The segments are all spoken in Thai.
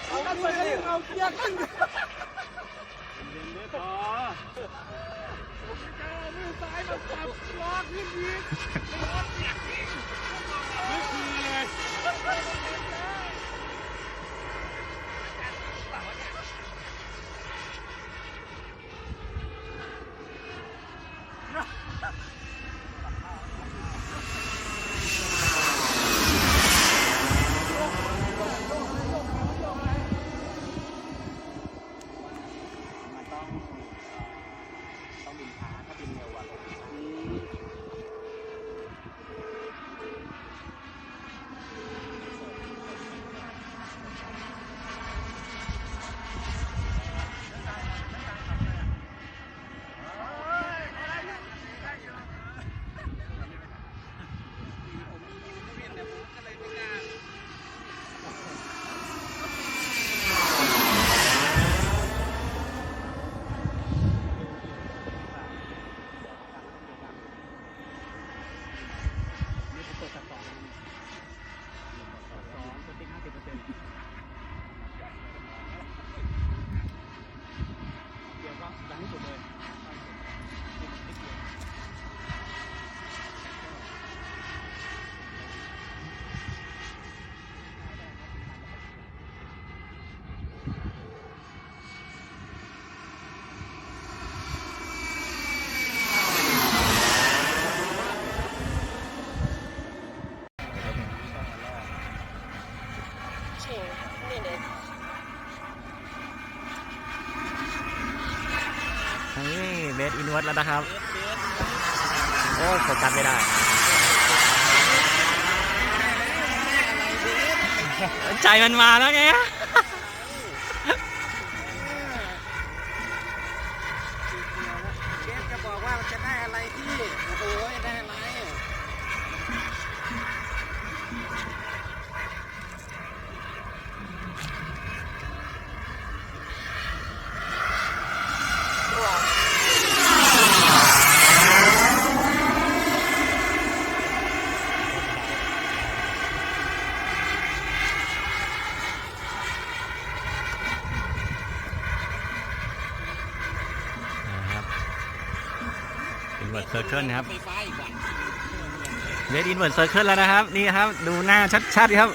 เอากันไปเอาเกียร์กันต่อผมจะเอามือซ้ายมาจับล็อกขึ้นอีกไม่คือเลยนี่เบสอินเวิร์สแล้วนะครับโอ้โฟกัสไม่ได้ใจมันมาแล้วไงเกสจะบอกว่าจะได้อะไรที่โอ้โหได้อะไรอินเวิร์สเซอร์เคิลนะครับเบสอินเวิร์สเซอร์เคิลแล้วนะครับนี่ครับดูหน้าชัดๆครับ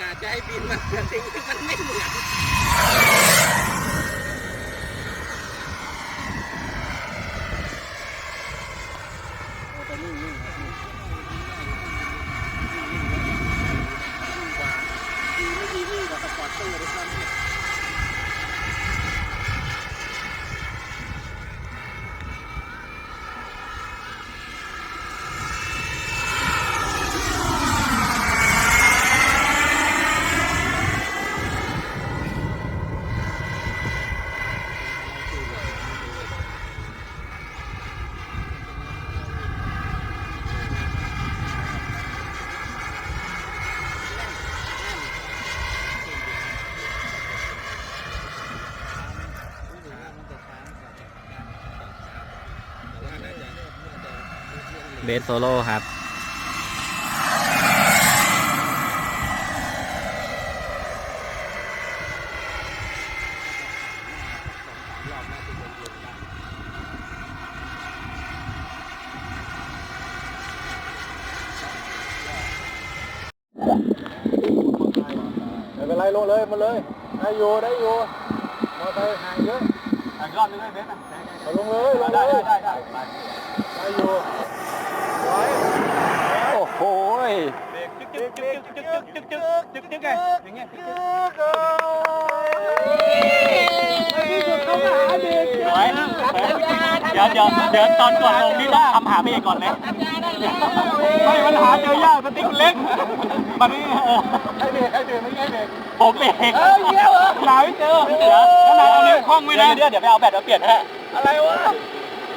กะจะให้บินมาแต่สิ่งที่มันไม่เหมือนเบสโซโล่ครับไม่เป็นไรลงเลยมาเลยได้อยู่มอเตอร์ห่างเยอะอีกรอบนึงได้เบสนะลงเลยได้อยู่โอ้โหจึ๊กไงอย่างเงี้ยที่สุดเขาหาเด็กสวยเดี๋ยวตอนก่อนลงนี่ต้องทำหาเบรกก่อนเลยไม่ปัญหาเจอยากสติ๊กเล็กมันนี่ให้เบรกไม่ให้เบรกผมเบรกเยี่ยมเหรอหาไม่เจอเดี๋ยวขนาดเอานิ้วคล้องไว้นะเดี๋ยวไปเอาแบตมาเปลี่ยนฮะอะไรวะ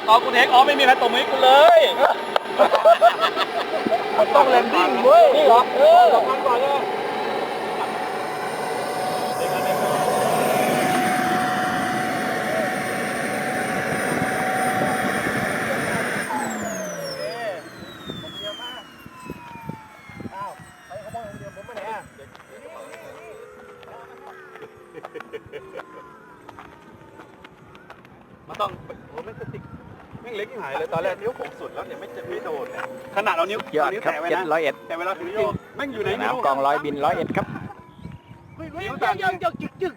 ตอนกูเทคออฟไม่มีใครตบมือกูเลย มันต้องแลนดิ้งเว้ยนี่เหรอ2,000 ก่อนเลย ม่งเล็กหายเลยตอนแรกนิ้วผมสุดแล้วเนี่ยไม่โดนขนาดเรานิ้วย อดครับเจ็ด101แต่เวลาถือจริงแม่งอยู่ไหน สนามกองร้อยบิน101ครับ เฮ้ยยังจึก